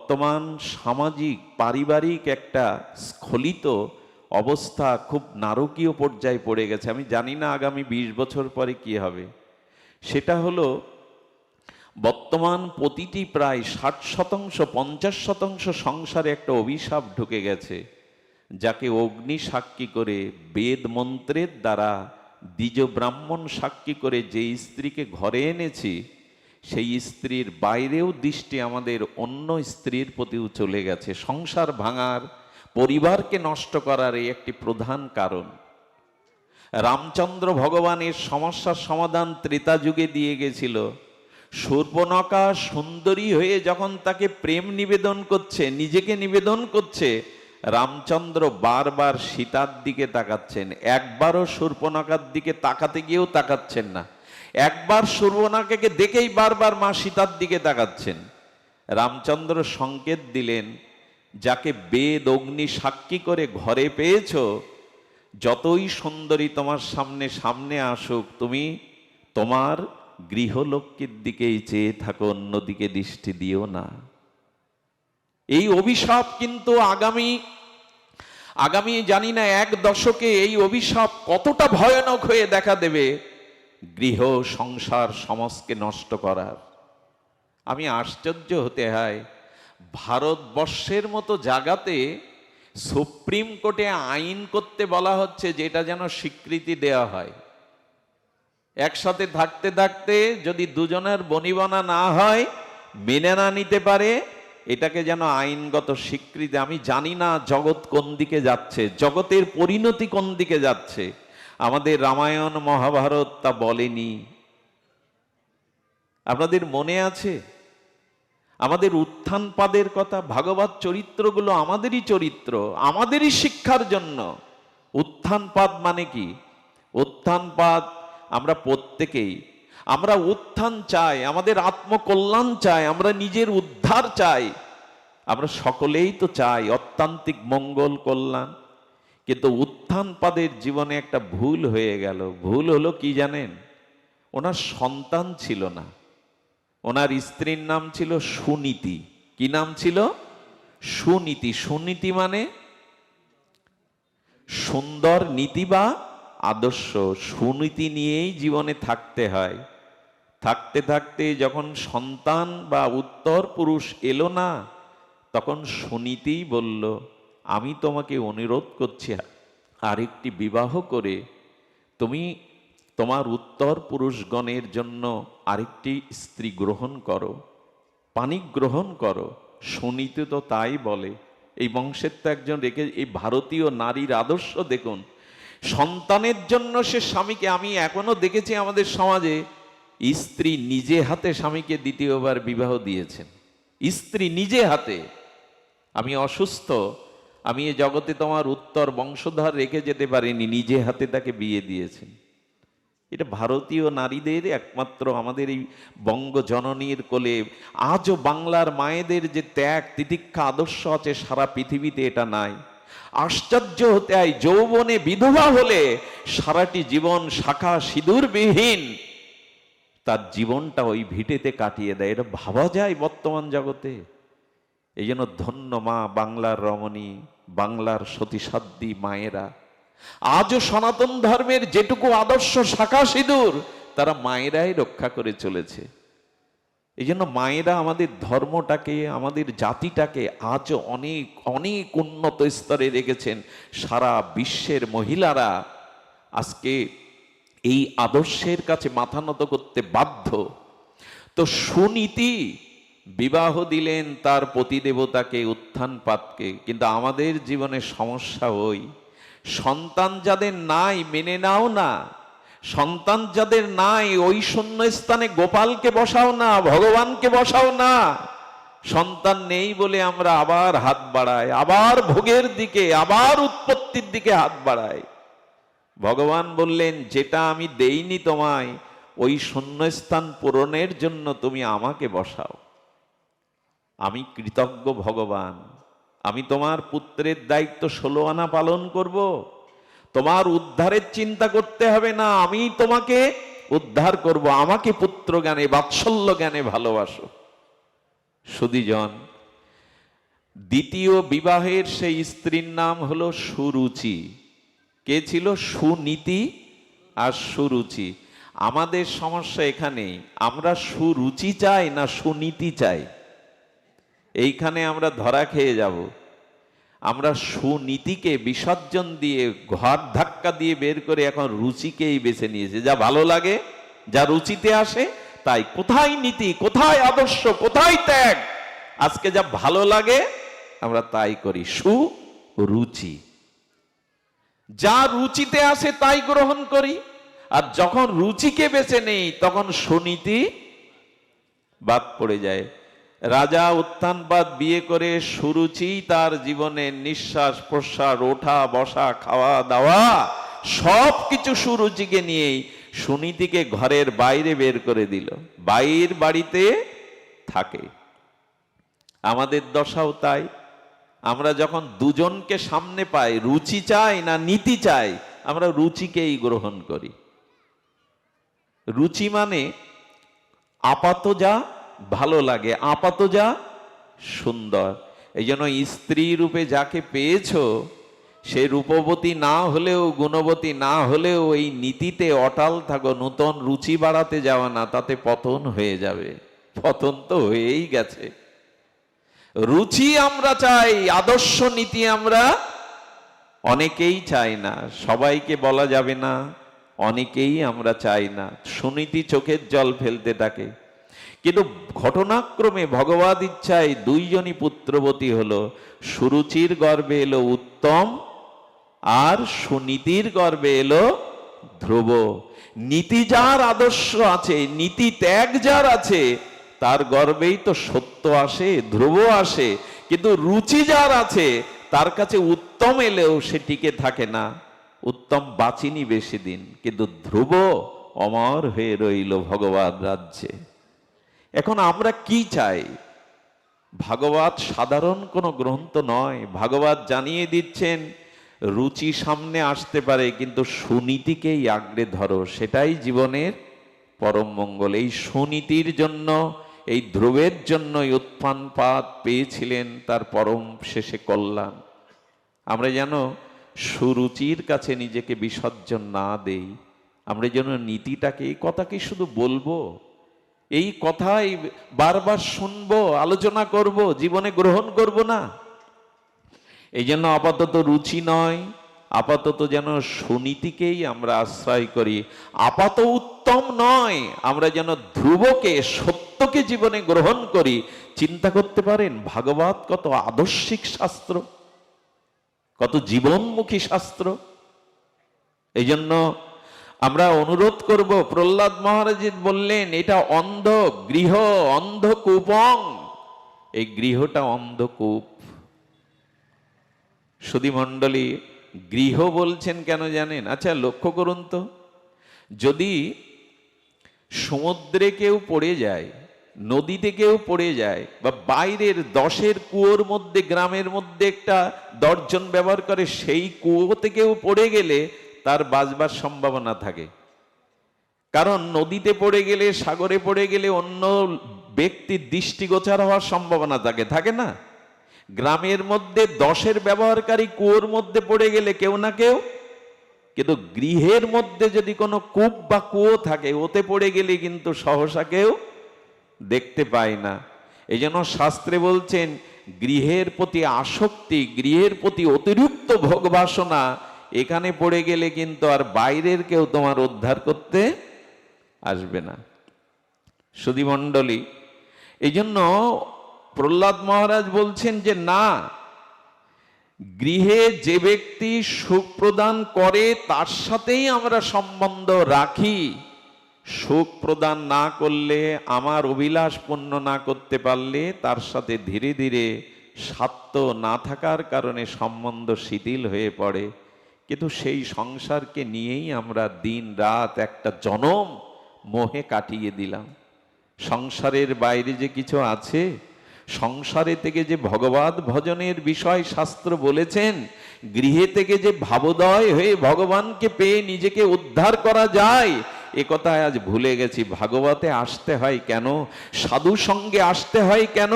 বর্তমান সামাজিক পারিবারিক একটা স্খলিত অবস্থা খুব নারকীয় পর্যায়ে পড়ে গেছে। আমি জানি না আগামী 20 বছর পরে কি হবে। সেটা হলো বর্তমান প্রতিটি প্রায় 60% 50% সংসারে একটা অভিশাপ ঢুকে গেছে, যাকে অগ্নি সাক্ষী করে বেদ মন্ত্রের দ্বারা দ্বিজ ব্রাহ্মণ সাক্ষী করে যে স্ত্রীকে ঘরে এনেছি, সেই স্ত্রীর বাইরেও দৃষ্টি আমাদের অন্য স্ত্রীর প্রতিও চলে গেছে। সংসার ভাঙার, পরিবারকে নষ্ট করার এই একটি প্রধান কারণ। রামচন্দ্র ভগবানের সমস্যার সমাধান ত্রেতা যুগে দিয়ে গেছিল। শূর্পণখা সুন্দরী হয়ে যখন তাকে প্রেম নিবেদন করছে, নিজেকে নিবেদন করছে, রামচন্দ্র বারবার সীতার দিকে তাকাচ্ছেন। একবারও শূর্পণখার দিকে তাকাতে গিয়েও তাকাচ্ছেন না। একবার শূর্পণখাকে দেখেই বারবার মা সীতার দিকে তাকাচ্ছেন। রামচন্দ্র সংকেত দিলেন, যাকে বেদ অগ্নি সাক্ষী করে ঘরে পেয়েছো, যতই সুন্দরী তোমার সামনে সামনে আসুক, তুমি তোমার গৃহলক্ষ্মীর দিকেই চেয়ে থাকো, অন্যদিকে দৃষ্টি দিও না। এই অভিশাপ কিন্তু আগামী জানি না 1 দশকে এই অভিশাপ কতটা ভয়ানক হয়ে দেখা দেবে গৃহ সংসার সমাজকে নষ্ট করার। আমি আশ্চর্য হতে হয়, ভারতবর্ষের মতো জায়গাতে সুপ্রিম কোর্টে আইন করতে বলা হচ্ছে যেটা যেন স্বীকৃতি দেওয়া হয়। একসাথে থাকতে থাকতে যদি দুজনের বনিবনা না হয়, মেনে না নিতে পারে, এটাকে যেন আইনগত স্বীকৃতি। আমি জানি না জগৎ কোন দিকে যাচ্ছে, জগতের পরিণতি কোন দিকে যাচ্ছে। আমাদের রামায়ণ মহাভারত তা বলেনি। আপনাদের মনে আছে আমাদের উত্থানপাদের কথা? ভাগবত চরিত্রগুলো আমাদেরই চরিত্র, আমাদেরই শিক্ষার জন্য। উত্থানপাদ মানে কি? উত্থানপাদ আমরা প্রত্যেকেই, আমরা উত্থান চাই, আমাদের আত্মকল্যাণ চাই, আমরা নিজের উদ্ধার চাই, আমরা সকলেই তো চাই অত্যান্তিক মঙ্গল কল্যাণ। কিন্তু উত্থানপাদের জীবনে একটা ভুল হয়ে গেল। ভুল হলো কি জানেন? ওনার সন্তান ছিল না। ওনার স্ত্রীর নাম ছিল সুনীতি। কি নাম ছিল? সুনীতি। সুনীতি মানে সুন্দর নীতি বা আদর্শ। সুনীতি নিয়েই জীবনে থাকতে হয়। থাকতে থাকতে যখন সন্তান বা উত্তর পুরুষ এলো না, তখন সুনীতি বলল, আমি তোমাকে অনুরোধ করছি আরেকটি বিবাহ করে তুমি তোমার উত্তর পুরুষগণের জন্য আরেকটি স্ত্রী গ্রহণ করো, পানি গ্রহণ করো। সুনীতি তো তাই বলে। এই বংশের তো একজন রেখে, এই ভারতীয় নারীর আদর্শ দেখুন। সন্তানের জন্য সে স্বামীকে, আমি এখনো দেখেছি আমাদের সমাজে স্ত্রী নিজে হাতে স্বামীকে দ্বিতীয়বার বিবাহ দিয়েছেন। স্ত্রী নিজে হাতে, আমি অসুস্থ, আমি এ জগতে তোমার উত্তর বংশধর রেখে যেতে পারিনি, নিজে হাতে তাকে বিয়ে দিয়েছেন। এটা ভারতীয় নারীদের একমাত্র, আমাদের এই বঙ্গ জননীর কোলে আজও বাংলার মায়েদের যে ত্যাগ তিতিক্ষা আদর্শ আছে, সারা পৃথিবীতে এটা নাই। আশ্চর্য হতে হয়, যৌবনে বিধবা হলে সারাটি জীবন শাখা সিঁদুরবিহীন তার জীবনটা ওই ভিটেতে কাটিয়ে দেয়। এটা ভাবা যায় বর্তমান জগতে? এই জন্য ধন্য মা বাংলার রমণী, বাংলার সতীসাধ্যী মায়েরা। আজও সনাতন ধর্মের যেটুকু আদর্শ শাখা সিঁদুর, তারা মায়েরাই রক্ষা করে চলেছে। এই জন্য মায়েরা আমাদের ধর্মটাকে, আমাদের জাতিটাকে আজও অনেক অনেক উন্নত স্তরে রেখেছেন। সারা বিশ্বের মহিলারা আজকে এই আদর্শের কাছে মাথা নত করতে বাধ্য। তো সুনীতি বিবাহ দিলেন তার পতিদেবতাকে, উত্থানপাদকে। কিন্তু আমাদের জীবনে সমস্যা ওই সন্তান যাদের নাই, মেনে নাও না। সন্তান যাদের নাই, ওই শূন্য স্থানে গোপালকে বসাও না, ভগবানকে বসাও না। সন্তান নেই বলে আমরা আবার হাত বাড়াই, আবার ভোগের দিকে, আবার উৎপত্তির দিকে হাত বাড়াই। ভগবান বললেন, যেটা আমি দেইনি তোমায়, ওই শূন্যস্থান পূরণের জন্য তুমি আমাকে বসাও। আমি কৃতজ্ঞ ভগবান, আমি তোমার পুত্রের দায়িত্ব 16 আনা পালন করব। তোমার উদ্ধারের চিন্তা করতে হবে না, আমি তোমাকে উদ্ধার করব। আমাকে পুত্র জ্ঞানে, বাৎসল্য জ্ঞানে ভালোবাসো। সুধীজন, দ্বিতীয় বিবাহের সেই স্ত্রীর নাম হলো সুরুচি। কে ছিল? সুনীতি আর সুরুচি। আমাদের সমস্যা এখানেই, আমরা সুরুচি চাই না সুনীতি চাই, এইখানে আমরা ধরা খেয়ে যাব। আমরা সুনীতিকে বিসর্জন দিয়ে, ঘর ধাক্কা দিয়ে বের করে এখন রুচিকেই বেছে নিয়েছে, যা ভালো লাগে, যা রুচিতে আসে তাই। কোথায় নীতি, কোথায় আদর্শ, কোথায় ত্যাগ? আজকে যা ভালো লাগে আমরা তাই করি, সুরুচি। যা রুচিতে আসে তাই গ্রহণ করি, আর যখন রুচিকে বেছে নেই তখন সুনীতি বাদ পড়ে যায়। রাজা উত্থানপাদ বিয়ে করে সুরুচি তার জীবনে নিঃশ্বাস প্রশ্বাস, ওঠা বসা, খাওয়া দাওয়া সব কিছু সুরুচিকে নিয়েই, সুনীতিকে ঘরের বাইরে বের করে দিল, বাইর বাড়িতে থাকে। আমাদের দশাও তাই। আমরা যখন দুজনকে সামনে পাই, রুচি চাই না নীতি চাই, আমরা রুচিকেই গ্রহণ করি। রুচি মানে আপাত যা ভালো লাগে, আপাত যা সুন্দর। এই জন্য স্ত্রী রূপে যাকে পেয়েছো, সে রূপবতী না হলেও, গুণবতী না হলেও এই নীতিতে অটাল থাকো, নূতন রুচি বাড়াতে যাওয়া না, তাতে পতন হয়ে যাবে। পতন তো হয়েই গেছে। রুচি আমরা চাই, আদর্শ নীতি আমরা অনেকেই চাই না, সবাইকে বলা যাবে না, অনেকেই আমরা চাই না। সুনীতি চোখের জল ফেলতে থাকে। কিন্তু ঘটনাক্রমে ভগবদ ইচ্ছায় দুইজনই পুত্রবতী হলো। সুরুচির গর্ভে এলো উত্তম, আর সুনীতির গর্ভে এলো ধ্রুব। নীতি যার আদর্শ আছে, নীতি ত্যাগ যার আছে, তার গর্ভেই তো সত্য আসে, ধ্রুব আসে। কিন্তু রুচি যার আছে, তার কাছে উত্তম এলেও সে টিকে থাকে না। উত্তম বাঁচিনি বেশি দিন, কিন্তু ধ্রুব অমর হয়ে রইল ভগবদ রাজ্যে। এখন আমরা কি চাই? ভাগবত সাধারণ কোনো গ্রন্থ নয়। ভাগবত জানিয়ে দিচ্ছেন রুচি সামনে আসতে পারে, কিন্তু সুনীতিকেই আঁকড়ে ধরো, সেটাই জীবনের পরম মঙ্গল। এই সুনীতির জন্য, এই ধ্রুবের জন্যই উত্থানপাদ পেয়েছিলেন তার পরম শেষে কল্যাণ। আমরা যেন সুরুচির কাছে নিজেকে বিসর্জন না দেই। আমরা যেন নীতিটাকে, এই কথা কি শুধু বলবো, এই কথাই বারবার শুনবো, আলোচনা করব, জীবনে গ্রহণ করব না। এই জন্য আপাতত রুচি নয়, আপাতত যেন সুনীতিকেই আমরা আশ্রয় করি। আপাত উত্তম নয়, আমরা যেন ধ্রুবকে, সত্যকে জীবনে গ্রহণ করি। চিন্তা করতে পারেন ভাগবত কত আদর্শিক শাস্ত্র, কত জীবনমুখী শাস্ত্র। এই জন্য আমরা অনুরোধ করব, প্রহ্লাদ মহারাজ বললেন এটা অন্ধ গৃহ, অন্ধকূপং। এই গৃহটা অন্ধকূপ। সুধী মণ্ডলী, গৃহ বলছেন কেন জানেন? আচ্ছা লক্ষ্য করুন তো, যদি সমুদ্রে কেউ পড়ে যায়, নদীতে কেউ পড়ে যায়, বা বাইরের 10-এর কুয়োর মধ্যে, গ্রামের মধ্যে একটা দর্জন ব্যবহার করে, সেই কুয়োতে কেউ পড়ে গেলে তার বাঁচবার সম্ভাবনা থাকে। কারণ নদীতে পড়ে গেলে, সাগরে পড়ে গেলে অন্য ব্যক্তির দৃষ্টিগোচর হওয়ার সম্ভাবনা থাকে, থাকে না? গ্রামের মধ্যে 10-এর ব্যবহারকারী কুয়োর মধ্যে পড়ে গেলে কেউ না কেউ, কিন্তু গৃহের মধ্যে যদি কোনো কূপ বা কুয়ো থাকে, ওতে পড়ে গেলে কিন্তু সহসা কেউ দেখতে পায় না। এই জন্য শাস্ত্রে বলছেন গৃহের প্রতি আসক্তি, গৃহের প্রতি অতিরিক্ত ভোগ বাসনা, এখানে পড়ে গেলে কিন্তু আর বাইরের কেউ তোমার উদ্ধার করতে আসবে না। সুধী মণ্ডলী, এই জন্য প্রহ্লাদ মহারাজ বলছেন যে না, গৃহে যে ব্যক্তি সুখ প্রদান করে তার সাথেই আমরা সম্বন্ধ রাখি। সুখ প্রদান না করলে, আমার অভিলাষ পূর্ণ না করতে পারলে, তার সাথে ধীরে ধীরে স্বার্থ না থাকার কারণে সম্বন্ধ শিথিল হয়ে পড়ে। কিন্তু সেই সংসারকে নিয়েই আমরা দিন রাত একটা জনম মোহে কাটিয়ে দিলাম। সংসারের বাইরে যে কিছু আছে, সংসারে থেকে যে ভগবত ভজনের বিষয় শাস্ত্র বলেছেন, গৃহে থেকে যে ভাবোদয় হয়ে ভগবানকে পেয়ে নিজেকে উদ্ধার করা যায়, এ কথা আজ ভুলে গেছি। ভাগবতে আসতে হয় কেন, সাধু সঙ্গে আসতে হয় কেন?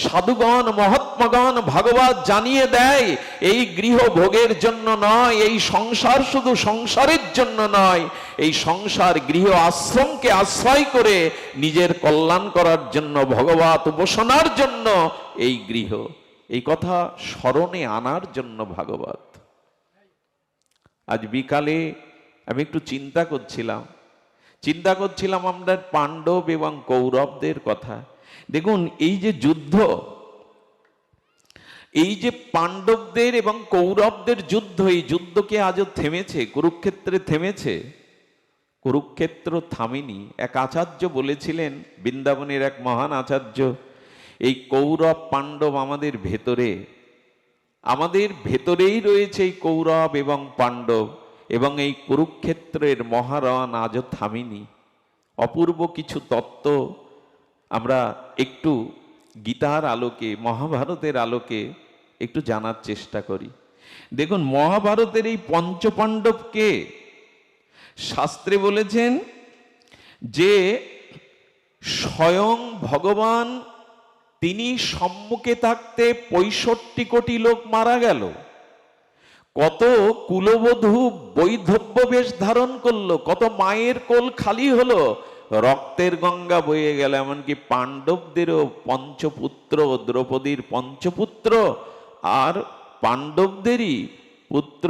সাধুগণ মহাত্মাগণ ভাগবত জানিয়ে দেয় এই গৃহ ভোগের জন্য নয়, এই সংসার শুধু সংসারের জন্য নয়, এই সংসার গৃহ আশ্রমকে আশ্রয় করে নিজের কল্যাণ করার জন্য, ভগবত উপাসনার জন্য এই গৃহ, এই কথা স্মরণে আনার জন্য ভাগবত। আজ বিকালে আমি একটু চিন্তা করছিলাম আমরা পাণ্ডব এবং কৌরবদের কথা। দেখুন এই যে যুদ্ধ, এই যে পাণ্ডবদের এবং কৌরবদের যুদ্ধ, এই যুদ্ধ কি আজও থেমেছে? কুরুক্ষেত্রে থেমেছে? কুরুক্ষেত্র থামেনি। এক আচার্য বলেছিলেন, বৃন্দাবনের এক মহান আচার্য, এই কৌরব পাণ্ডব আমাদের ভেতরেই রয়েছে এই কৌরব এবং পাণ্ডব, এবং এই কুরুক্ষেত্রের মহারণ আজও থামেনি। অপূর্ব কিছু তত্ত্ব আমরা একটু গীতার আলোকে, মহাভারতের আলোকে একটু জানার চেষ্টা করি। দেখুন মহাভারতের এই পঞ্চপাণ্ডবকে শাস্ত্রে বলেছেন যে স্বয়ং ভগবান তিনি সম্মুখে থাকতে 65 কোটি লোক মারা গেল, কত কুলবধূ বৈধব্য বেশ ধারণ করলো, কত মায়ের কোল খালি হলো, রক্তের গঙ্গা বয়ে গেল, এমনকি পাণ্ডবদেরও পঞ্চপুত্র, দ্রৌপদীর পঞ্চপুত্র আর পাণ্ডবদেরই পুত্র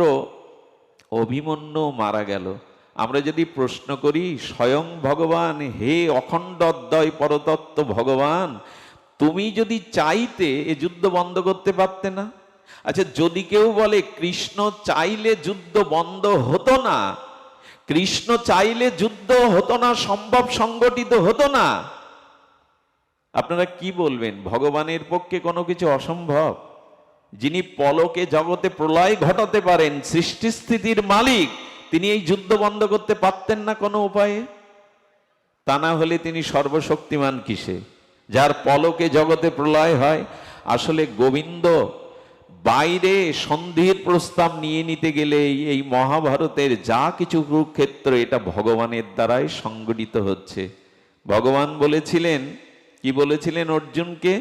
অভিমন্যু মারা গেল। আমরা যদি প্রশ্ন করি, স্বয়ং ভগবান, হে অখণ্ড অদ্বয় পরতত্ত্ব ভগবান, তুমি যদি চাইতে এ যুদ্ধ বন্ধ করতে পারতে না? আচ্ছা যদি কেউ বলে কৃষ্ণ চাইলে যুদ্ধ বন্ধ হতো না, কৃষ্ণ চাইলে যুদ্ধ হতো না, সম্ভব সংগঠিত হতো না, আপনারা কি বলবেন? ভগবানের পক্ষে কোনো কিছু অসম্ভব? যিনি পলকে জগতে প্রলয় ঘটাতে পারেন, সৃষ্টি স্থিতির মালিক, তিনি এই যুদ্ধ বন্ধ করতে পারতেন না কোনো উপায়ে? তা না হলে তিনি সর্বশক্তিমান কিসে, যার পলকে জগতে প্রলয় হয়? আসলে গোবিন্দ বাইরে সন্ধির প্রস্তাব নিয়ে নিতে গেলে এই মহাভারতের যা কিছু কুরুক্ষেত্র, এটা ভগবানের দ্বারাই সংগঠিত হচ্ছে। ভগবান বলেছিলেন, কি বলেছিলেন অর্জুনকে?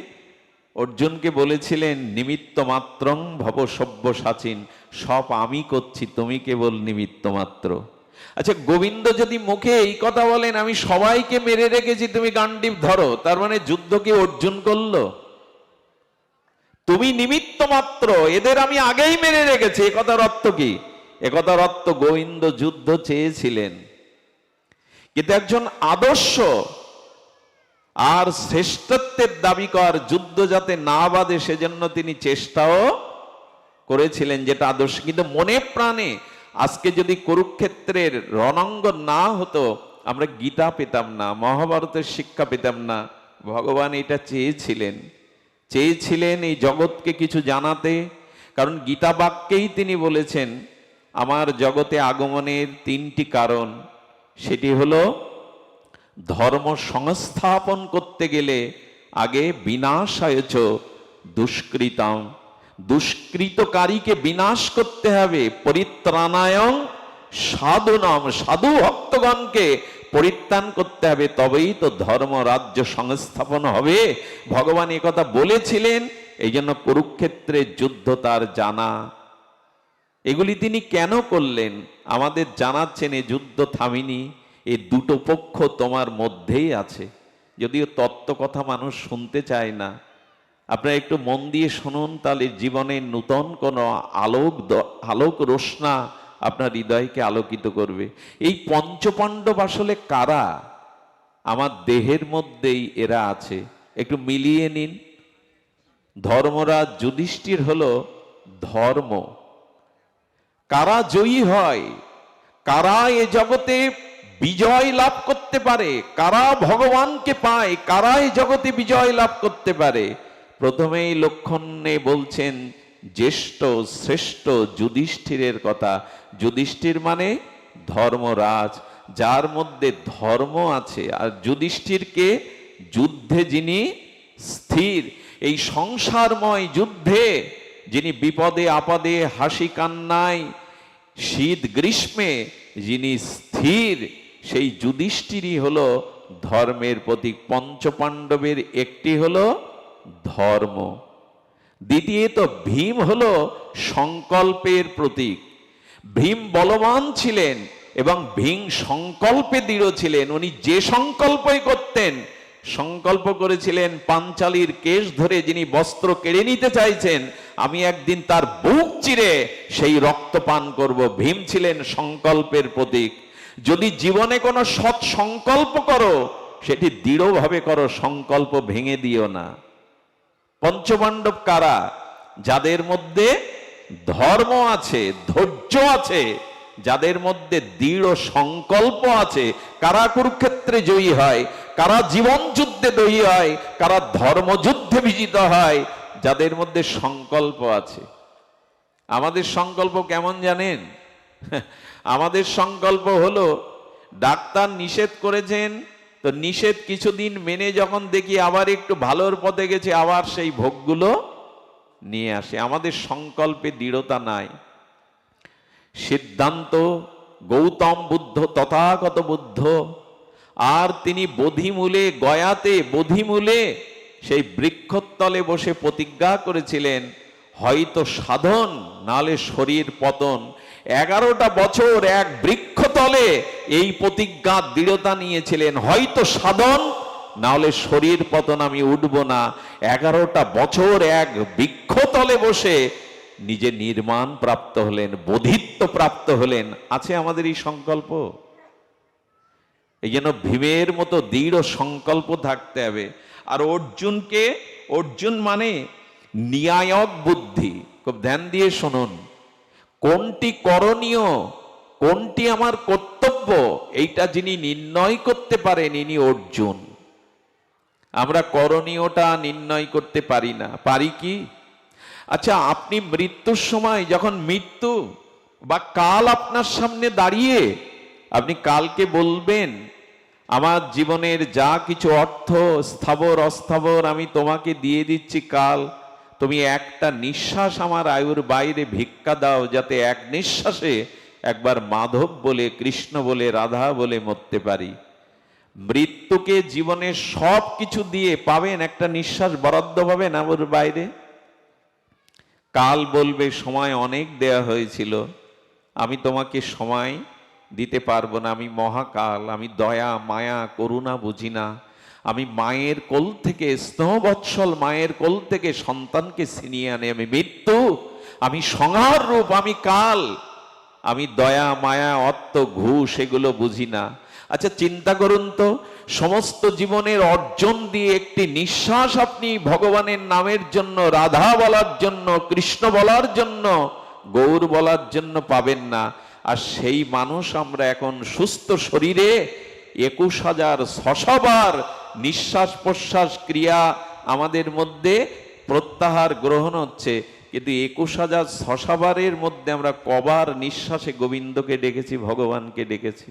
অর্জুনকে বলেছিলেন, নিমিত্ত মাত্রং ভব সব্যসাচিন, সব আমি করছি, তুমি কেবল নিমিত্ত মাত্র। আচ্ছা গোবিন্দ যদি মুখে এই কথা বলেন, আমি সবাইকে মেরে রেখেছি, তুমি গান্ডীব ধরো, তার মানে যুদ্ধ কি অর্জুন করলো? তুমি নিমিত্ত মাত্র, এদের আমি আগেই মেরে রেখেছি, এ কথার অর্থ কি? এ কথার অর্থ গোবিন্দ যুদ্ধ চেয়েছিলেন, কিন্তু একজন আদর্শ আর শ্রেষ্ঠত্বের দাবিকর যুদ্ধ যাতে না বাঁধে সেজন্য তিনি চেষ্টাও করেছিলেন, যেটা আদর্শ। কিন্তু মনে প্রাণে আজকে যদি কুরুক্ষেত্রের রণাঙ্গন না হতো, আমরা গীতা পেতাম না, মহাভারতের শিক্ষা পেতাম না। ভগবান এটা চেয়েছিলেন এই জগৎকে কিছু জানাতে, কারণ গীতা বাক্যেই তিনি বলেছেন আমার জগতে আগমনের 3টি কারণ। সেটি হলো ধর্ম সংস্থাপন করতে গেলে আগে বিনাশায়চ দুষ্কৃতম, দুষ্কৃতকারীকে বিনাশ করতে হবে, পরিত্রাণায়ং সাধুনাম, সাধু ভক্তগণকে পরিত্রাণ করতে হবে, তবেই তো ধর্ম রাজ্য সংস্থাপন হবে। ভগবান এই কথা বলেছিলেন, এই জন্য কুরুক্ষেত্রের যুদ্ধ তার জানা। এগুলি তিনি কেন করলেন আমাদের জানাচ্ছেন। এই যুদ্ধ থামিনি, এই দুটো পক্ষ তোমার মধ্যেই আছে। যদিও তত্ত্ব কথা মানুষ শুনতে চায় না, আপনারা একটু মন দিয়ে শুনুন, তাহলে জীবনের নূতন কোনো আলোক রোশনা আপনার হৃদয়কে আলোকিত করবে। এই পঞ্চপাণ্ডব আসলে কারা? আমার দেহের মধ্যেই এরা আছে, একটু মিলিয়ে নিন। ধর্মরাজ যুধিষ্ঠির হলো ধর্ম। কারা জয়ী হয়, কারা এ জগতে বিজয় লাভ করতে পারে, কারা ভগবানকে পায়, কারা এই জগতে বিজয় লাভ করতে পারে? প্রথমেই লক্ষণে বলছেন জ্যেষ্ঠ শ্রেষ্ঠ যুধিষ্ঠিরের কথা। যুধিষ্ঠির মানে ধর্মরাজ, যার মধ্যে ধর্ম আছে। আর যুধিষ্ঠিরকে যুদ্ধে যিনি স্থির, এই সংসারময় যুদ্ধে যিনি বিপদে আপদে হাসি কান্নায় শীত গ্রীষ্মে যিনি স্থির, সেই যুধিষ্ঠিরই হলো ধর্মের প্রতীক। পঞ্চপাণ্ডবের একটি হলো ধর্ম, দ্বিতীয়ত ভীম হলো সংকল্পের প্রতীক। ভীম বলবান ছিলেন এবং ভীম সংকল্পে দৃঢ় ছিলেন। উনি যে সংকল্পই করতেন, সংকল্প করেছিলেন পাঞ্চালীর কেশ ধরে যিনি বস্ত্র কেড়ে নিতে চাইছেন, আমি একদিন তার বুক চিরে সেই রক্ত পান করব। ভীম ছিলেন সংকল্পের প্রতীক। যদি জীবনে কোনো সৎ সংকল্প করো, সেটি দৃঢ়ভাবে করো, সংকল্প ভেঙে দিও না। পঞ্চপাণ্ডব কারা? যাদের মধ্যে ধর্ম আছে, ধৈর্য আছে, যাদের মধ্যে দৃঢ় সংকল্প আছে। কারা কুরুক্ষেত্রে জয়ী হয়, কারা জীবন যুদ্ধে জয়ী হয়, কারা ধর্মযুদ্ধে বিজিত হয়? যাদের মধ্যে সংকল্প আছে। আমাদের সংকল্প কেমন জানেন? আমাদের সংকল্প হলো, ডাক্তার নিষেধ করেছেন, তো নিষেধ কিছুদিন মেনে যখন দেখি আবার একটু ভালোর পথে গেছে, আবার সেই ভোগগুলো নিয়ে আসে। আমাদের সংকল্পে দৃঢ়তা নাই। সিদ্ধান্ত গৌতম বুদ্ধ, তথাগত বুদ্ধ, আর তিনি বোধিমূলে, গয়াতে বোধিমূলে সেই বৃক্ষতলে বসে প্রতিজ্ঞা করেছিলেন, হয়তো সাধন নালে শরীর পতন। 11টা বছর এক বৃক্ষতলে এই প্রতিজ্ঞা দৃঢ়তা নিয়েছিলেন, হয়তো সাধন নাহলে শরীর পতন, আমি উঠব না। 11টা বছর এক বৃক্ষতলে বসে নিজে নির্মাণ প্রাপ্ত হলেন, বোধিত্ব প্রাপ্ত হলেন। আছে আমাদের এই সংকল্প? এই জন্য ভীমের মতো দৃঢ় সংকল্প থাকতে হবে। আর অর্জুনকে, অর্জুন মানে ন্যায়ক বুদ্ধি। খুব ধ্যান দিয়ে শুনুন, কোনটি করণীয়, কোনটি আমার কর্তব্য, এইটা যিনি নির্ণয় করতে পারেন, ইনি অর্জুন। আমরা করণীয়টা নির্ণয় করতে পারি না। পারি কি? আচ্ছা, আপনি মৃত্যুর সময় যখন মৃত্যু বা কাল আপনার সামনে দাঁড়িয়ে, আপনি কালকে বলবেন, আমার জীবনের যা কিছু অর্থ স্থাবর অস্থাবর আমি তোমাকে দিয়ে দিচ্ছি, কাল তুমি একটা নিঃশ্বাস আমার আয়ুর বাইরে ভিক্ষা দাও, যাতে এক নিঃশ্বাসে একবার মাধব বলে, কৃষ্ণ বলে, রাধা বলে মরতে পারি। মৃত্যুকে জীবনের সব কিছু দিয়ে পাবেন, একটা নিঃশ্বাস বরাদ্দ পাবেন আমার বাইরে? কাল বলবে, সময় অনেক দেয়া হয়েছিল, আমি তোমাকে সময় দিতে পারবো না, আমি মহাকাল, আমি দয়া মায়া করুণা বুঝি না, আমি মায়ের কোল থেকে, স্নেহবৎসল মায়ের কোল থেকে সন্তানকে ছিনিয়ে আনে আমি মৃত্যু, আমি সংহার রূপ, আমি কাল, আমি দয়া মায়া অর্থ ঘুষ এগুলো বুঝি না। আচ্ছা চিন্তা করুন তো, সমস্ত জীবনের অর্জন দিয়ে একটি নিঃশ্বাস আপনি ভগবানের নামের জন্য, রাধা বলার জন্য, কৃষ্ণ বলার জন্য, গৌর বলার জন্য পাবেন না। আর সেই মানুষ আমরা এখন সুস্থ শরীরে 21,600 বার নিঃশ্বাস প্রশ্বাস ক্রিয়া আমাদের মধ্যে প্রত্যাহার গ্রহণ হচ্ছে, কিন্তু 21,600 বারের মধ্যে আমরা কবার নিঃশ্বাসে গোবিন্দকে ডেকেছি, ভগবানকে ডেকেছি?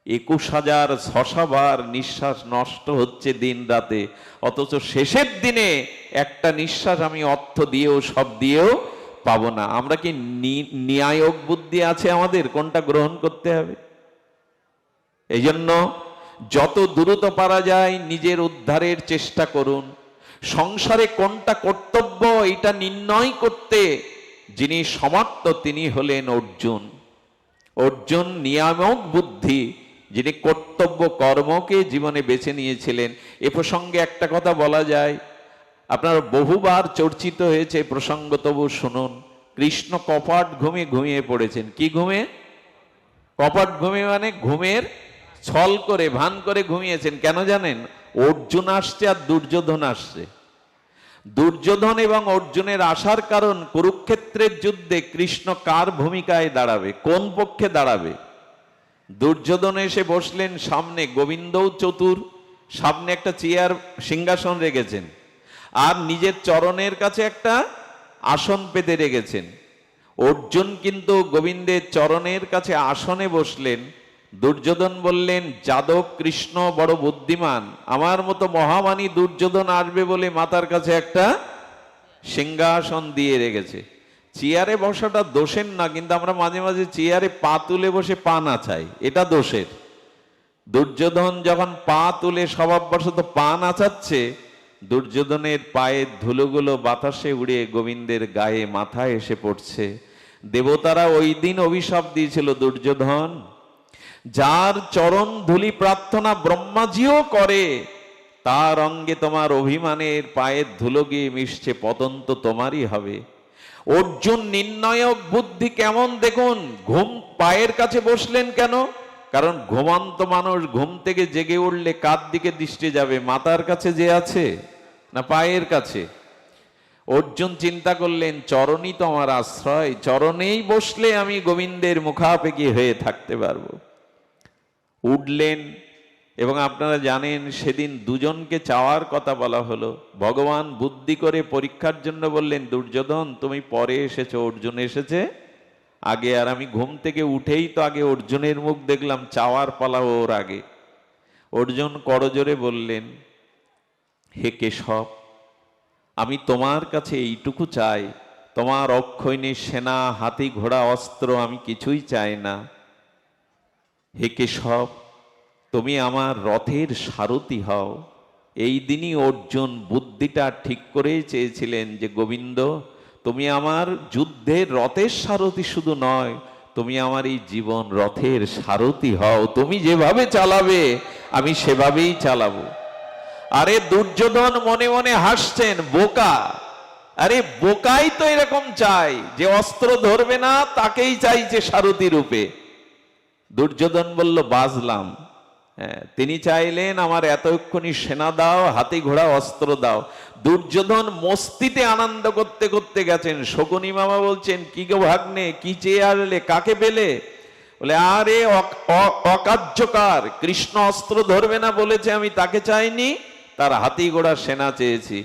21,600 বার নিঃশ্বাস নষ্ট হচ্ছে দিন রাতে, অথচ শেষের দিনে একটা নিঃশ্বাস আমি অর্থ দিয়েও সব দিয়েও পাবো না। আমরা কি ন্যায়ক বুদ্ধি আছে আমাদের, কোনটা গ্রহণ করতে হবে? এই জন্য যত দ্রুত পারা যায় নিজের উদ্ধারের চেষ্টা করুন। সংসারে কোনটা কর্তব্য এটা নির্ণয় করতে যিনি সমর্থ, তিনি হলেন অর্জুন। অর্জুন নিয়ামক বুদ্ধি, যিনি কর্তব্য কর্মকে জীবনে বেছে নিয়েছিলেন। এ প্রসঙ্গে একটা কথা বলা যায়, আপনার বহুবার চর্চিত হয়েছে প্রসঙ্গ, তবু শুনুন। কৃষ্ণ কপাট ঘুমে ঘুমিয়ে পড়েছেন। কি ঘুমে? কপাট ঘুমে মানে ঘুমের ছল করে, ভান করে ঘুমিয়েছেন। কেন জানেন? অর্জুন আসছে আর দুর্যোধন আসছে। দুর্যোধন এবং অর্জুনের আসার কারণ, কুরুক্ষেত্রের যুদ্ধে কৃষ্ণ কার ভূমিকায় দাঁড়াবে, কোন পক্ষে দাঁড়াবে? দুর্যোধন এসে বসলেন সামনে, গোবিন্দও চতুর, সামনে একটা চেয়ার সিংহাসন রেখেছেন, আর নিজের চরণের কাছে একটা আসন পেতে রেখেছেন। অর্জুন কিন্তু গোবিন্দের চরণের কাছে আসনে বসলেন। দুর্যোধন বললেন, যাদব কৃষ্ণ বড় বুদ্ধিমান, আমার মতো মহামানী দুর্যোধন আসবে বলে মাতার কাছে একটা সিংহাসন দিয়ে রেখেছে। চেয়ারে বসাটা দোষের না, কিন্তু আমরা মাঝে মাঝে চেয়ারে পা তুলে বসে পা নাচাই, এটা দোষের। দুর্যোধন যখন পা তুলে স্বভাববশত পা নাচাচ্ছে, দুর্যোধনের পায়ের ধুলোগুলো বাতাসে উড়ে গোবিন্দের গায়ে মাথায় এসে পড়ছে। দেবতারা ওই দিন অভিশাপ দিয়েছিল, দুর্যোধন, যার চরণ ধুলি প্রার্থনা ব্রহ্মাজিও করে, তার অঙ্গে তোমার অভিমানের পায়ের ধুলো গিয়ে মিশছে, পতন তো তোমারই হবে। অর্জুন নির্ণায়ক বুদ্ধি কেমন দেখুন, ঘুম পায়ের কাছে বসলেন কেন? কারণ ঘুমন্ত মানুষ ঘুম থেকে জেগে উঠলে কার দিকে দৃষ্টি যাবে, মাথার কাছে যে আছে না পায়ের কাছে? অর্জুন চিন্তা করলেন, চরণই তো আমার আশ্রয়, চরণেই বসলে আমি গোবিন্দের মুখাপেক্ষী হয়ে থাকতে পারবো। উঠলেন, এবং আপনারা জানেন সেদিন দুজনকে চাওয়ার কথা বলা হলো। ভগবান বুদ্ধি করে পরীক্ষার জন্য বললেন, দুর্যোধন তুমি পরে এসেছো, অর্জুন এসেছে আগে, আর আমি ঘুম থেকে উঠেই তো আগে অর্জুনের মুখ দেখলাম, চাওয়ার পালা ওর আগে। অর্জুন করজোরে বললেন, হে কেশব, আমি তোমার কাছে এইটুকু চাই, তোমার অক্ষয়ণী সেনা, হাতি ঘোড়া অস্ত্র আমি কিছুই চাই না। হে কেশব, তুমি আমার রথের সারথি হও। এই দিনই অর্জুন বুদ্ধিটা ঠিক করেই চেয়েছিলেন যে গোবিন্দ, তুমি আমার যুদ্ধের রথের সারথি শুধু নয়, তুমি আমার এই জীবন রথের সারথি হও, তুমি যেভাবে চালাবে আমি সেভাবেই চালাবো। আরে দুর্যোধন মনে মনে হাসছেন, বোকা। আরে বোকাই তো এরকম চাই, যে অস্ত্র ধরবে না তাকেই চাইছে সারথি রূপে। দুর্যোধন বলল, বাজলাম। তিনি চাইলেন আমার এতক্ষণই সেনা দাও, হাতি ঘোড়া অস্ত্র দাও। দুর্যোধন মস্তিতে আনন্দ করতে করতে গেছেন। শকুনি মামা বলছেন, কি গো ভাগ্নে, কি চেয়ে আসলে, কাকে পেলে? বলে, আরে অকার্যকার, কৃষ্ণ অস্ত্র ধরবে না বলেছে, আমি তাকে চাইনি, তার হাতি ঘোড়া সেনা চেয়েছি।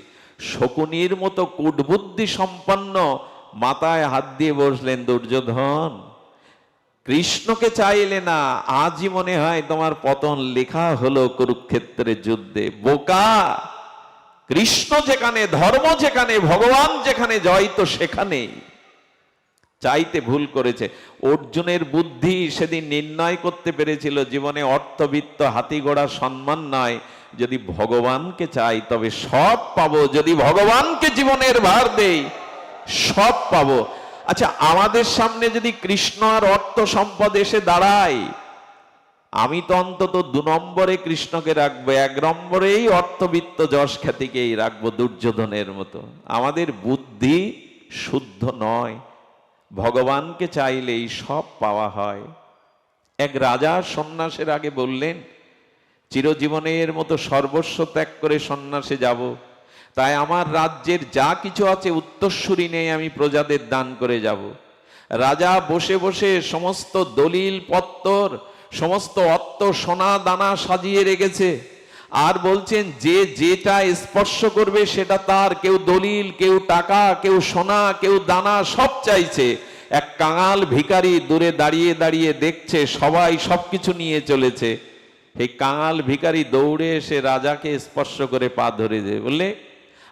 শকুনির মতো কূটবুদ্ধি সম্পন্ন মাথায় হাত দিয়ে বসলেন দুর্যোধন। কৃষ্ণকে চাইলে না, আজই মনে হয় তোমার পতন লেখা হলো কুরুক্ষেত্রের যুদ্ধে। বোকা, কৃষ্ণ যেখানে, ধর্ম যেখানে, ভগবান যেখানে, জয় তো সেখানেই। চাইতে ভুল করেছে। অর্জুনের বুদ্ধি সেদিন নির্ণয় করতে পেরেছিল, জীবনে অর্থবিত্ত, হাতি ঘোড়া, সম্মান নয়, যদি ভগবানকে চাই তবে সব পাবো, যদি ভগবানকে জীবনের ভার দেই সব পাবো। আচ্ছা, আমাদের সামনে যদি কৃষ্ণ আর অর্থ সম্পদ এসে দাঁড়ায়, আমি তো অন্তত 2 নম্বরে কৃষ্ণকে রাখবো, 1 নম্বরেই অর্থবিত্ত যশ খ্যাতিকেই রাখবো, দুর্যোধনের মতো। আমাদের বুদ্ধি শুদ্ধ নয়। ভগবানকে চাইলেই সব পাওয়া হয়। এক রাজা সন্ন্যাসের আগে বললেন, চিরজীবনের মতো সর্বস্ব ত্যাগ করে সন্ন্যাসে যাব, তাই আমার রাজ্যের যা কিছু আছে উত্তরসূরি নেই, আমি প্রজাদের দান করে যাব। রাজা বসে বসে সমস্ত দলিল পত্তর, সমস্ত অর্থ সোনা দানা সাজিয়ে রেখেছে, আর বলছেন যে যেটা স্পর্শ করবে সেটা তার। কেউ দলিল, কেউ টাকা, কেউ সোনা, কেউ দানা, সব চাইছে। এক কাঙাল ভিখারি দূরে দাঁড়িয়ে দাঁড়িয়ে দেখছে সবাই সবকিছু নিয়ে চলেছে। এই কাঙাল ভিখারি দৌড়ে এসে রাজাকে স্পর্শ করে পা ধরে দেয়, বললে,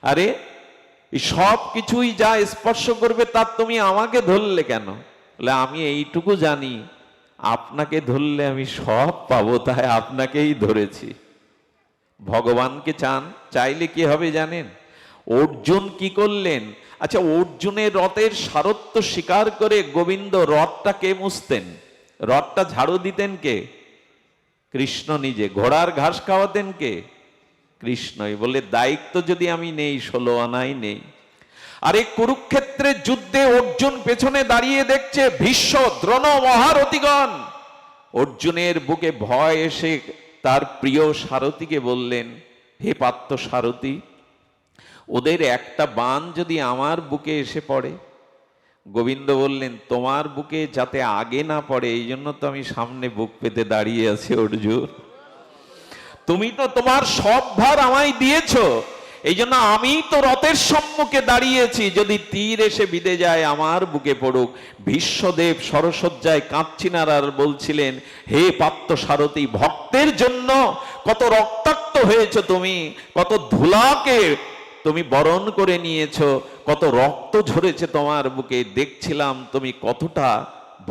আরে এই সব কিছুই যা স্পর্শ করবে তার তুমি আমাকে ধরলে কেন? বলে, আমি এইটুকু জানি, আপনাকে ধরলে আমি সব পাবো, তাই আপনাকেই ধরেছি। ভগবানকে চান, চাইলে কি হবে জানেন? অর্জুন কি করলেন? আচ্ছা, অর্জুনের রথের সারথ্য স্বীকার করে গোবিন্দ রথটা কে মুছতেন? রথটা ঝাড়ু দিতেন কে? কৃষ্ণ নিজে। ঘোড়ার ঘাস খাওয়াতেন কে? কৃষ্ণই। বলে, দায়িত্ব যদি আমি নেই, 16 আনাই নেই। আরে কুরুক্ষেত্রের যুদ্ধে অর্জুন পেছনে দাঁড়িয়ে দেখছে ভীষ্ম, দ্রোণ, মহারথীগণ। অর্জুনের বুকে ভয় এসে তার প্রিয় সারথীকে বললেন, হে পার্থ সারথী, ওদের একটা বাণ যদি আমার বুকে এসে পড়ে। গোবিন্দ বললেন, তোমার বুকে যাতে আগে না পড়ে এই জন্য তো আমি সামনে বুক পেতে দাঁড়িয়ে আছি অর্জুন। তুমি তো তোমার সব ভার আমায় দিয়েছো, এই জন্য আমি তো রথের সম্মুখে দাঁড়িয়েছি, যদি তীর এসে বিঁধে যায় আমার বুকে পড়ুক। ভীষ্মদেব সরসজ্জায় কাঁদছিলেন আর বলছিলেন, হে পার্থ সারথী, ভক্তের জন্য কত রক্তাক্ত হয়েছে তুমি, কত ধুলাকে তুমি বরণ করে নিয়েছো, কত রক্ত ঝরেছে তোমার বুকে, দেখছিলাম তুমি কতটা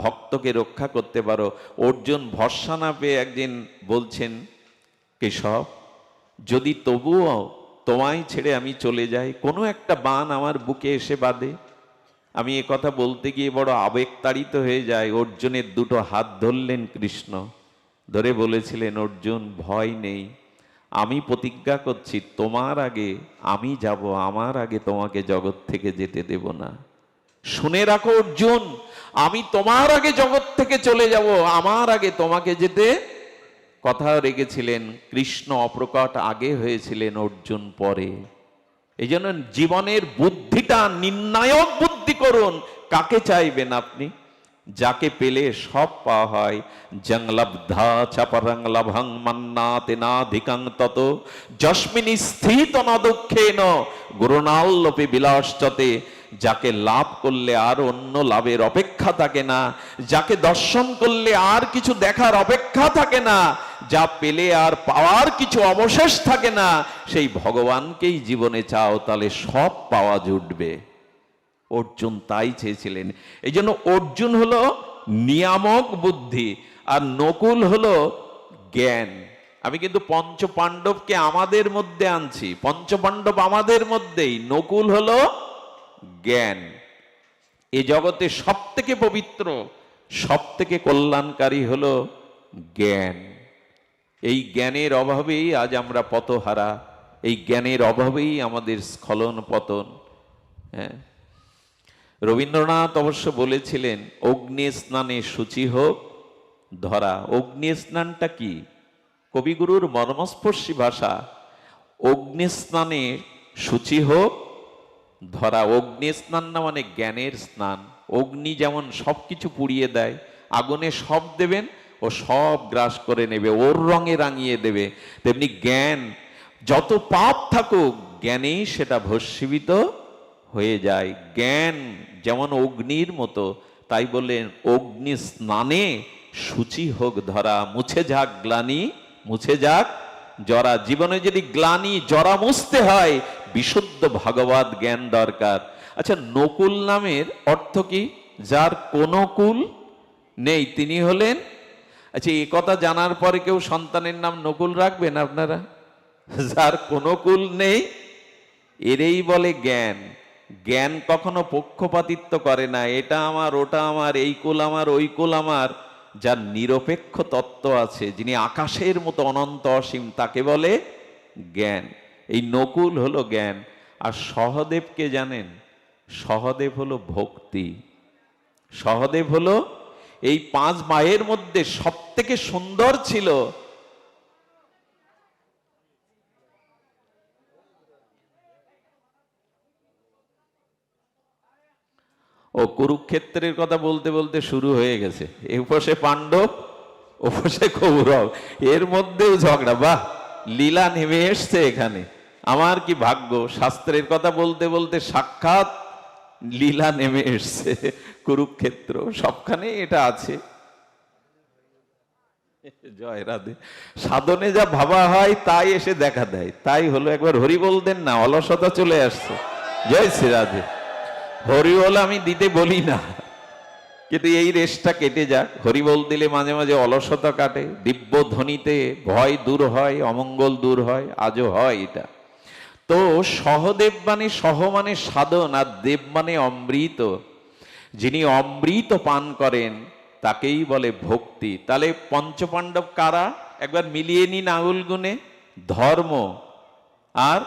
ভক্তকে রক্ষা করতে পারো। অর্জুন ভরসা না পেয়ে একদিন বলছেন, কেশব, যদি তবুও তোমায় ছেড়ে আমি চলে যাই, কোনো একটা বাণ আমার বুকে এসে বাঁধে। আমি এ কথা বলতে গিয়ে বড় আবেগতাড়িত হয়ে যায়। অর্জুনের দুটো হাত ধরলেন কৃষ্ণ, ধরে বলেছিলেন, অর্জুন ভয় নেই, আমি প্রতিজ্ঞা করছি তোমার আগে আমি যাব, আমার আগে তোমাকে জগৎ থেকে যেতে দেব না। শুনে রাখো অর্জুন, আমি তোমার আগে জগৎ থেকে চলে যাব, আমার আগে তোমাকে যেতে। কথা রেখেছিলেন। কৃষ্ণ অপ্রকট আগে হয়েছিলেন, অর্জুন পরে। এই জন্য জীবনের বুদ্ধিটা নির্ণায়ক বুদ্ধি করুন। কাকে চাইবেন আপনি? যাকে পেলে সব পাওয়া হয়। জংলব্ধা চাপরং লভং মন্নাতে নাধিকং তত যস্মিন স্থিত ন দুঃখেন গুরুণাল্লোপে বিলাসচতে। যাকে লাভ করলে আর অন্য লাভের অপেক্ষা থাকে না, যাকে দর্শন করলে আর কিছু দেখার অপেক্ষা থাকে না, যা পেলে আর পাওয়ার কিছু অবশেষ থাকে না, সেই ভগবানকেই জীবনে চাও, তাহলে সব পাওয়া জুটবে। অর্জুন তাই চেয়েছিলেন। এই জন্য অর্জুন হলো নিয়ামক বুদ্ধি, আর নকুল হলো জ্ঞান। আমি কিন্তু পঞ্চ পাণ্ডবকে আমাদের মধ্যে আনছি, পঞ্চপাণ্ডব আমাদের মধ্যেই, নকুল হলো জ্ঞান। এ জগতে সব থেকে পবিত্র, সব থেকে কল্যাণকারী হলো জ্ঞান। এই জ্ঞানের অভাবেই আজ আমরা পথহারা, এই জ্ঞানের অভাবেই আমাদের স্খলন পতন। হ্যাঁ, রবীন্দ্রনাথ অবশ্য বলেছিলেন, অগ্নি স্নানে শুচি হোক ধরা। অগ্নি স্নানটা কি? কবিগুরুর মর্মস্পর্শী ভাষা। অগ্নি স্নানে শুচি হোক ধরা। অগ্নি স্নান না মানে জ্ঞানের স্নান। অগ্নি যেমন সবকিছু পুড়িয়ে দেয়, আগুনে সব দেবেন ও সব গ্রাস করে নেবে, ওর রঙে রাঙিয়ে দেবে, তেমনি জ্ঞান যত পাপ থাকুক জ্ঞানেই সেটা ভস্মীভূত হয়ে যায়। জ্ঞান যেমন অগ্নির মতো, তাই বললেন অগ্নি স্নানে শুচি হোক ধরা। মুছে যাক গ্লানি, মুছে যাক জরা। জীবনে যদি গ্লানি জরা মুছতে হয়, বিশুদ্ধ ভগবত জ্ঞান দরকার। আচ্ছা, নকুল নামের অর্থ কি? যার কোনো কুল নেই তিনি হলেন। আচ্ছা, এই কথা জানার পরে কেউ সন্তানের নাম নকুল রাখবেন আপনারা? যার কোনো কুল নেই, এরই বলে জ্ঞান। জ্ঞান কখনো পক্ষপাতিত্ব করে না, এটা আমার ওটা আমার, এই কুল আমার ওই কুল আমার। যার নিরপেক্ষ তত্ত্ব আছে, যিনি আকাশের মতো অনন্ত অসীম, তাকে বলে জ্ঞান। এই নকুল হলো জ্ঞান। আর সহদেবকে জানেন? সহদেব হলো ভক্তি। সহদেব হলো এই 5 মায়ের মধ্যে সব থেকে সুন্দর ছিল। ও কুরুক্ষেত্রের কথা বলতে বলতে শুরু হয়ে গেছে, এপাশে পাণ্ডব ওপাশে কৌরব, এর মধ্যেও ঝগড়া। বাহ, লীলা নেমে এসছে এখানে। আমার কি ভাগ্য, শাস্ত্রের কথা বলতে বলতে সাক্ষাৎ লীলা নেমে এসছে। কুরুক্ষেত্র সবখানে এটা আছে। জয় রাধে। সাধনে যা ভাবা হয় তাই এসে দেখা দেয়, তাই হলো। একবার হরি বলতেন না, অলসতা চলে আসছে। জয় শ্রী রাধে। হরিবল আমি দিতে বলি না, কিন্তু এই রেশটা কেটে যাক। হরিবল দিলে মাঝে মাঝে অলসতা কাটে, দিব্য ধ্বনিতে ভয় দূর হয়, অমঙ্গল দূর হয়, আজও হয় এটা। তো সহদেব মানে সহ মানে সাধন, আর দেব মানে অমৃত। যিনি অমৃত পান করেন তাকেই বলে ভক্তি। তাহলে পঞ্চপাণ্ডব কারা? একবার মিলিয়ে নিন আঙুল গুনে। ধর্ম আর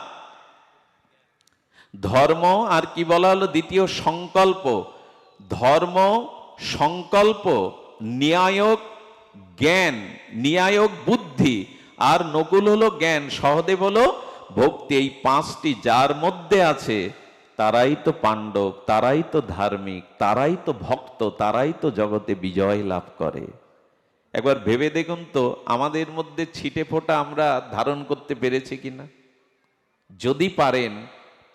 ধর্ম আর কি বলা হলো? দ্বিতীয় সংকল্প। ধর্ম, সংকল্প, ন্যায়ক জ্ঞান, ন্যায়ক বুদ্ধি, আর নকুল হলো জ্ঞান, সহদেব হলো ভক্তি। এই 5টি যার মধ্যে আছে তারাই তো পাণ্ডব, তারাই তো ধার্মিক, তারাই তো ভক্ত, তারাই তো জগতে বিজয় লাভ করে। একবার ভেবে দেখুন তো, আমাদের মধ্যে ছিটে ফোঁটা আমরা ধারণ করতে পেরেছি কিনা? যদি পারেন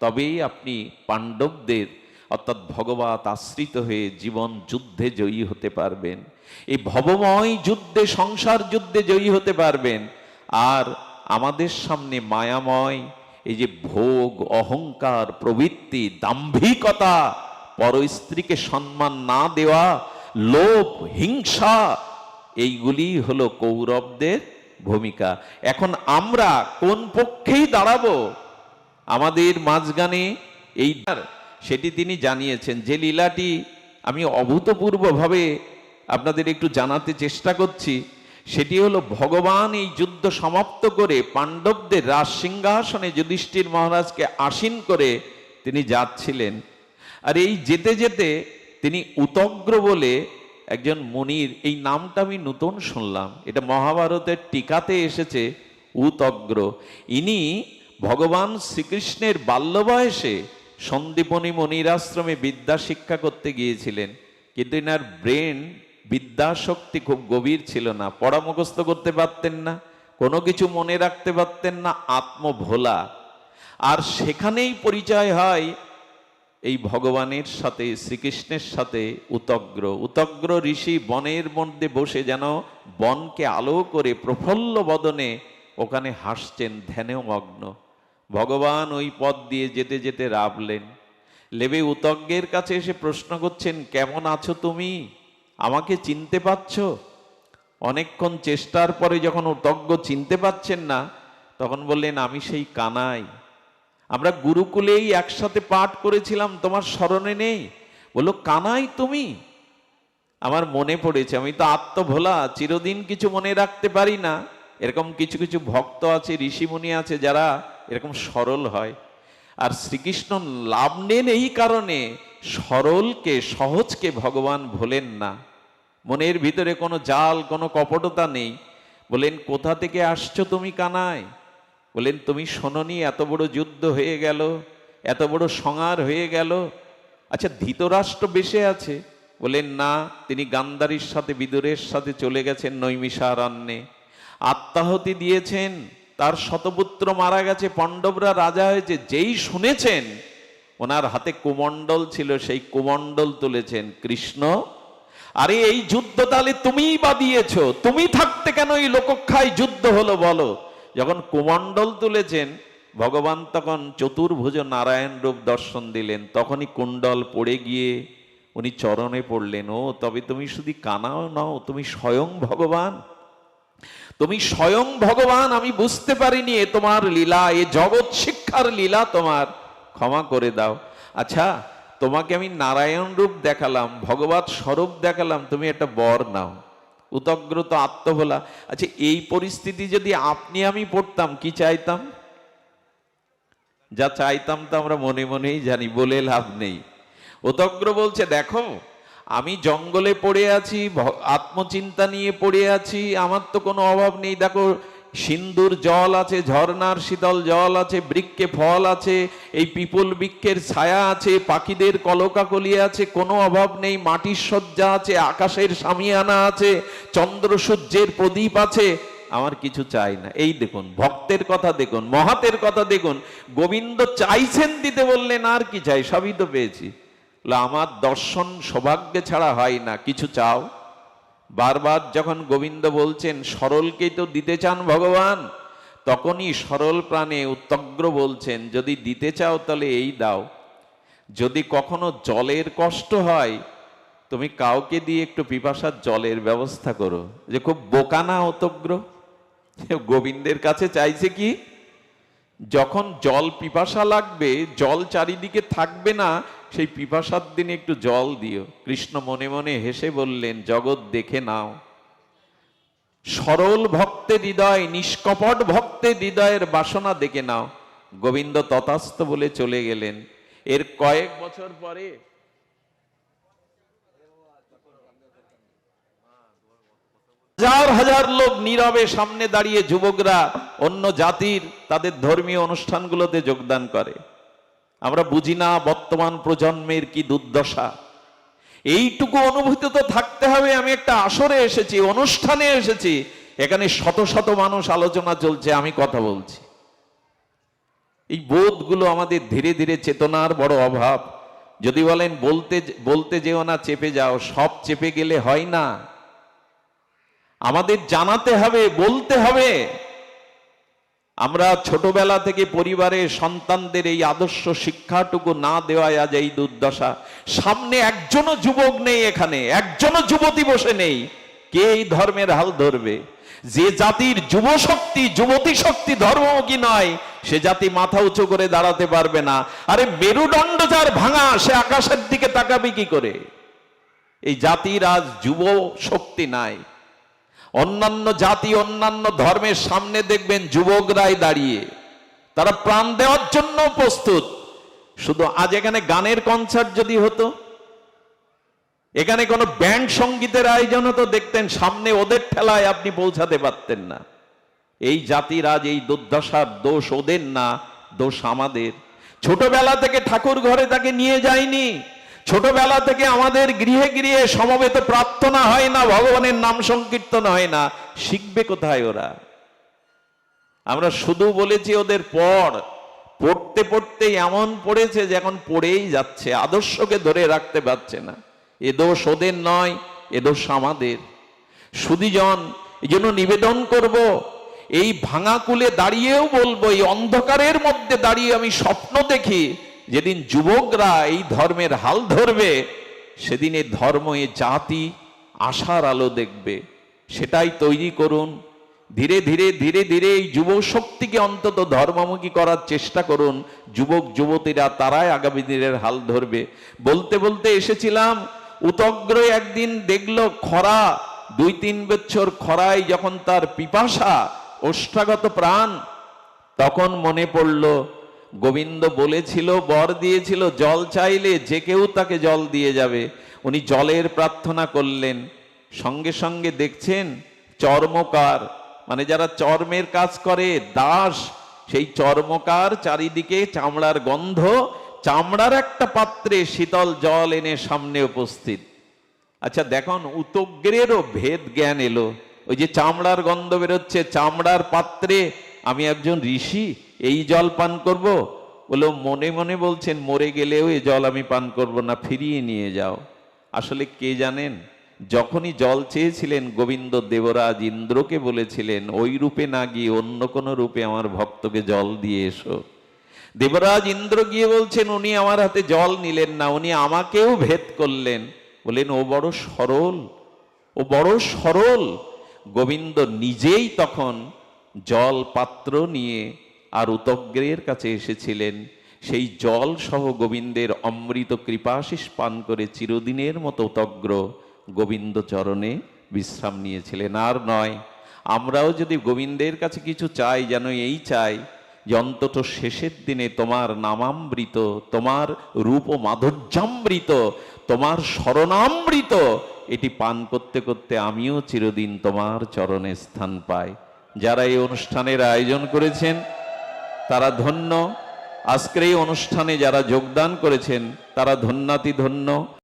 তবেই আপনি পাণ্ডবদের অর্থাৎ ভগবত আশ্রিত হয়ে জীবন যুদ্ধে জয়ী হতে পারবেন। এই ভবময় যুদ্ধে, সংসার যুদ্ধে জয়ী হতে পারবেন। আর আমাদের সামনে মায়াময় এই যে ভোগ, অহংকার, প্রবৃত্তি, দাম্ভিকতা, পর স্ত্রীকে সম্মান না দেওয়া, লোভ, হিংসা, এইগুলি হলো কৌরবদের ভূমিকা। এখন আমরা কোন পক্ষেই দাঁড়াবো? আমাদের মাঝখানে এই সেটি তিনি জানিয়েছেন। যে লীলাটি আমি অভূতপূর্বভাবে আপনাদের একটু জানাতে চেষ্টা করছি, সেটি হলো ভগবান এই যুদ্ধ সমাপ্ত করে পাণ্ডবদের রাজ সিংহাসনে যুধিষ্ঠির মহারাজকে আসীন করে তিনি যাচ্ছিলেন। আর এই যেতে যেতে তিনি উতগ্র বলে একজন মুনির, এই নামটা আমি নতুন শুনলাম, এটা মহাভারতের টিকাতে এসেছে, উতগ্র। ইনি ভগবান শ্রীকৃষ্ণের বাল্য বয়সে সন্দীপনী মনির আশ্রমে বিদ্যা শিক্ষা করতে গিয়েছিলেন, কিন্তু ইনার ব্রেন বিদ্যাশক্তি খুব গভীর ছিল না, পড়া মুখস্থ করতে পারতেন না, কোনো কিছু মনে রাখতে পারতেন না, আত্মভোলা। আর সেখানেই পরিচয় হয় এই ভগবানের সাথে, শ্রীকৃষ্ণের সাথে উতগ্র। উতগ্র ঋষি বনের মধ্যে বসে যেন বনকে আলো করে প্রফুল্ল বদনে ওখানে হাসছেন, ধ্যানেও মগ্ন। ভগবান ওই পথ দিয়ে যেতে যেতে রাবলেন, লেবে উতগ্রের কাছে এসে প্রশ্ন করছেন, কেমন আছো তুমি? আমাকে চিনতে পারছো? অনেকক্ষণ চেষ্টার পরে যখন উতগ্র চিনতে পাচ্ছেন না, তখন বললেন, আমি সেই কানাই, আমরা গুরুকুলেই একসাথে পাঠ করেছিলাম, তোমার স্মরণে নেই? বললো, কানাই তুমি? আমার মনে পড়েছে, আমি তো আত্মভোলা, চিরদিন কিছু মনে রাখতে পারি না। এরকম কিছু কিছু ভক্ত আছে, ঋষিমুনি আছে, যারা এরকম সরল হয়। আর শ্রীকৃষ্ণ লাভ নেন এই কারণে, সরলকে, সহজকে ভগবান ভোলেন না। মনের ভিতরে কোনো জাল, কোনো কপটতা নেই। বলেন, কোথা থেকে আসছো তুমি কানাই? বলেন, তুমি শোনোনি এত বড় যুদ্ধ হয়ে গেল, এত বড় সংহার হয়ে গেল? আচ্ছা, ধৃতরাষ্ট্র বেঁচে আছে? বলেন না, তিনি গান্ধারীর সাথে, বিদুরের সাথে চলে গেছেন নৈমিষারণ্যে, আত্মাহুতি দিয়েছেন, তার শতপুত্র মারা গেছে, পাণ্ডবরা রাজা হয়েছে। যেই শুনেছেন ওনার হাতে কুমণ্ডল ছিল, সেই কুমণ্ডল তুলেছেন কৃষ্ণ। আরে এই যুদ্ধ তাহলে তুমিই বা দিয়েছ, তুমি থাকতে কেন এই লোকক্ষায় যুদ্ধ হলো বলো? যখন কুমণ্ডল তুলেছেন, ভগবান তখন চতুর্ভুজ নারায়ণ রূপ দর্শন দিলেন। তখনই কুণ্ডল পড়ে গিয়ে উনি চরণে পড়লেন, ও তবে তুমি শুধু কানাও নও, তুমি স্বয়ং ভগবান, তুমি স্বয়ং ভগবান। আমি বুঝতে পারিনি এ তোমার লীলা, এ জগৎ শিক্ষার লীলা, তোমার ক্ষমা করে দাও। আচ্ছা, তোমাকে আমি নারায়ণ রূপ দেখালাম, ভগবত স্বরূপ দেখালাম, তুমি একটা বর নাও। উতগ্র তো আত্মভোলা। আচ্ছা, এই পরিস্থিতি যদি আপনি আমি পড়তাম, কি চাইতাম? যা চাইতাম তো আমরা মনে মনেই জানি, বলে লাভ নেই। উতগ্র বলছে, দেখো আমি জঙ্গলে পড়ে আছি, আত্মচিন্তা নিয়ে পড়ে আছি, আমার তো কোনো অভাব নেই। দেখো সিন্ধুর জল আছে, ঝর্ণার শীতল জল আছে, বৃক্ষে ফল আছে, এই পিপল বৃক্ষের ছায়া আছে, পাখিদের কলকাকলি আছে, কোনো অভাব নেই। মাটির শয্যা আছে, আকাশের সামিয়ানা আছে, চন্দ্র সূর্যের প্রদীপ আছে, আমার কিছু চাই না। এই দেখুন ভক্তের কথা দেখুন, মহাতের কথা দেখুন। গোবিন্দ চাইছেন দিতে, বললেন আর কি চাই, সবই তো পেয়েছি। আমার দর্শন সৌভাগ্য ছাড়া হয় না, কিছু চাও। বারবার যখন গোবিন্দ বলছেন, সরলকেই তো দিতে চান ভগবান, তখনই সরল প্রাণে উতগ্র বলছেন, যদি দিতে চাও তাহলে এই দাও, যদি কখনো জলের কষ্ট হয় তুমি কাউকে দিয়ে একটু পিপাসার জলের ব্যবস্থা করো। যে খুব বোকা না উতগ্র? গোবিন্দের কাছে চাইছে কি, যখন জল পিপাসা লাগবে, জল চারিদিকে থাকবে না, সেই পিপাসার দিনে একটু জল দিও। কৃষ্ণ মনে মনে হেসে বললেন, জগৎ দেখে নাও, সরল ভক্তের হৃদয়, নিষ্কপট ভক্তের হৃদয়ের বাসনা দেখে নাও। গোবিন্দ তথাস্থ বলে চলে গেলেন। এর কয়েক বছর পরে হাজার হাজার লোক নীরবে সামনে দাঁড়িয়ে, যুবকরা অন্য জাতির তাদের ধর্মীয় অনুষ্ঠানগুলোতে যোগদান করে। আমরা বুঝি না বর্তমান প্রজন্মের কি দুর্দশা। এইটুকু অনুভূতি তো থাকতে হবে, আমি একটা আসরে এসেছি, অনুষ্ঠানে এসেছি, এখানে শত শত মানুষ আলোচনা চলছে, আমি কথা বলছি। এই বোধগুলো আমাদের ধীরে ধীরে চেতনার বড় অভাব। যদি বলেন বলতে বলতে যেও না, চেপে যাও, সব চেপে গেলে হয় না। আমাদের জানাতে হবে, বলতে হবে। আমরা ছোটবেলা থেকে পরিবারে সন্তানদের এই আদর্শ শিক্ষাটুকু না দেওয়ায় আজ এই দুর্দশা। সামনে একজনও যুবক নেই, এখানে একজনও যুবতী বসে নেই, কে এই ধর্মের হাল ধরবে? যে জাতির যুব শক্তি, যুবতী শক্তি ধর্মমুখী নয়, সে জাতি মাথা উঁচু করে দাঁড়াতে পারবে না। আরে মেরুদণ্ড যার ভাঙা, সে আকাশের দিকে তাকাবে কি করে? এই জাতির আজ যুব শক্তি নাই। অন্যান্য জাতি, অন্যান্য ধর্মের সামনে দেখবেন যুবকরাই দাঁড়িয়ে, তারা প্রাণ দেওয়ার জন্য প্রস্তুত। শুধু আজ এখানে গানের কনসার্ট যদি হতো, এখানে কোনো ব্যান্ড সঙ্গীতের আয়োজন হতো, দেখতেন সামনে ওদের ঠেলায় আপনি পৌঁছাতে পারতেন না। এই জাতির আজ এই দুর্দশার দোষ ওদের না, দোষ আমাদের। ছোটবেলা থেকে ঠাকুর ঘরে তাকে নিয়ে যায়নি, ছোটবেলা থেকে আমাদের গৃহে গৃহে সমবেত প্রার্থনা হয় না, ভগবানের নাম সংকীর্তন হয় না, শিখবে কোথায় ওরা? আমরা শুধু বলেছি ওদের পড়তে পড়তে এমন পড়েছে যে এখন পড়েই যাচ্ছে, আদর্শকে ধরে রাখতে পারছে না। এ দোষ ওদের নয়, এ দোষ আমাদের। সুধীজন, এই জন্য নিবেদন করব, এই ভাঙা কুলে দাঁড়িয়েও বলবো, এই অন্ধকারের মধ্যে দাঁড়িয়ে আমি স্বপ্ন দেখি, যেদিন যুবকরা এই ধর্মের হাল ধরবে, সেদিন এই ধর্ম, এ জাতি আশার আলো দেখবে। সেটাই তৈরি করুন। ধীরে ধীরে ধীরে ধীরে এই যুব শক্তিকে অন্তত ধর্মমুখী করার চেষ্টা করুন। যুবক যুবতীরা, তারাই আগামী দিনের হাল ধরবে। বলতে বলতে এসেছিলাম, উতগ্র একদিন দেখলো খরা, 2-3 বছর খরায় যখন তার পিপাসা, ওষ্ঠাগত প্রাণ, তখন মনে পড়ল গোবিন্দ বলেছিল, বর দিয়েছিল, জল চাইলে যে কেউ তাকে জল দিয়ে যাবে। উনি জলের প্রার্থনা করলেন, সঙ্গে সঙ্গে দেখছেন চর্মকার, মানে যারা চর্মের কাজ করে, দাস, সেই চর্মকার চারিদিকে চামড়ার গন্ধ, চামড়ার একটা পাত্রে শীতল জল এনে সামনে উপস্থিত। আচ্ছা দেখুন, উতগ্রেরও ভেদ জ্ঞান এলো। ওই যে চামড়ার গন্ধ বেরোচ্ছে, চামড়ার পাত্রে আমি একজন ঋষি, এই জল পান করব? বলে মনে মনে বলছেন, মরে গেলেও এই জল আমি পান করব না, ফিরিয়ে নিয়ে যাও। আসলে কে জানেন, যখনই জল চেয়েছিলেন, গোবিন্দ দেবরাজ ইন্দ্রকে বলেছিলেন, ওই রূপে না গিয়ে অন্য কোনো রূপে আমার ভক্তকে জল দিয়ে এসো। দেবরাজ ইন্দ্র গিয়ে বলছেন, উনি আমার হাতে জল নিলেন না, উনি আমাকেও ভেদ করলেন। বলেন, ও বড় সরল, ও বড় সরল। গোবিন্দ নিজেই তখন জল পাত্র নিয়ে আর উতগ্রের কাছে এসেছিলেন। সেই জল সহ গোবিন্দের অমৃত কৃপাশিস পান করে চিরদিনের মতো উতগ্র গোবিন্দ চরণে বিশ্রাম নিয়েছিলেন। আর নয়, আমরাও যদি গোবিন্দের কাছে কিছু চাই, যেন এই চাই যে অন্তত শেষের দিনে তোমার নামামৃত, তোমার রূপ মাধুর্যামৃত, তোমার শরণামৃত, এটি পান করতে করতে আমিও চিরদিন তোমার চরণে স্থান পাই। যারা এই অনুষ্ঠানের আয়োজন করেছেন তারা ধন্য, আজকের এই অনুষ্ঠানে যারা যোগদান করেছেন তারা ধন্যাতি ধন্য।